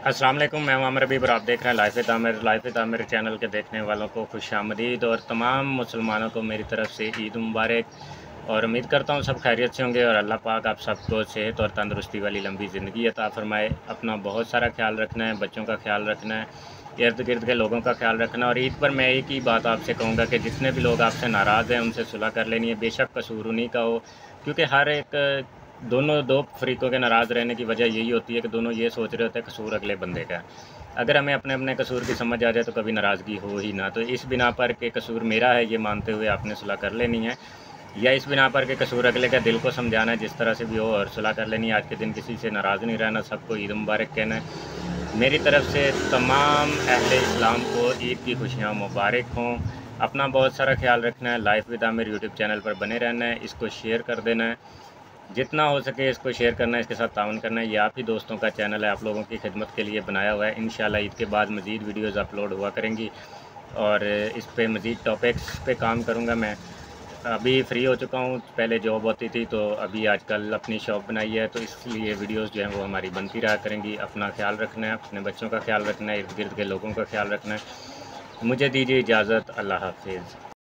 अस्सलाम वालेकुम, मैं हूं आमिर हबीब और आप देख रहे हैं लाइफ विद आमिर चैनल के देखने वालों को खुशामदीद और तमाम मुसलमानों को मेरी तरफ से ईद मुबारक। और उम्मीद करता हूं सब खैरियत से होंगे और अल्लाह पाक आप सबको सेहत और तंदुरुस्ती वाली लंबी ज़िंदगी अता फ़रमाए। अपना बहुत सारा ख्याल रखना है, बच्चों का ख्याल रखना है, इर्द गिर्द के लोगों का ख्याल रखना है। और ईद पर मैं एक ही बात आपसे कहूँगा कि जितने भी लोग आपसे नाराज़ हैं उनसे सुलह कर लेनी है, बेशक कसूर उन्हीं का हो। क्योंकि हर एक दोनों दो फ़रीक़ों के नाराज़ रहने की वजह यही होती है कि दोनों ये सोच रहे होते हैं कसूर अगले बंदे का है। अगर हमें अपने-अपने कसूर की समझ आ जाए तो कभी नाराज़गी हो ही ना। तो इस बिना पर कि कसूर मेरा है ये मानते हुए आपने सुलह कर लेनी है, या इस बिना पर कि कसूर अगले का दिल को समझाना है, जिस तरह से भी हो और सुलह कर लेनी है। आज के दिन किसी से नाराज़ नहीं रहना, सबको ईद मुबारक कहना है। मेरी तरफ से तमाम अहले इस्लाम को ईद की खुशियाँ मुबारक हों। अपना बहुत सारा ख्याल रखना है, life with Aamir YouTube channel पर बने रहना है, इसको शेयर कर देना है। जितना हो सके इसको शेयर करना है, इसके साथ ताउन करना है। ये आप ही दोस्तों का चैनल है, आप लोगों की खिदमत के लिए बनाया हुआ है। इंशाल्लाह ईद के बाद मज़ीद वीडियोज़ अपलोड हुआ करेंगी और इस पे मज़ीद टॉपिक्स पे काम करूँगा मैं। अभी फ्री हो चुका हूँ, पहले जॉब होती थी तो अभी आजकल अपनी शॉप बनाई है, तो इसलिए वीडियोज़ जो हैं वो हमारी बनती रहा करेंगी। अपना ख्याल रखना है, अपने बच्चों का ख्याल रखना है, इर्द गिर्द के लोगों का ख्याल रखना है। मुझे दीजिए इजाज़त, अल्लाह हाफ़िज़।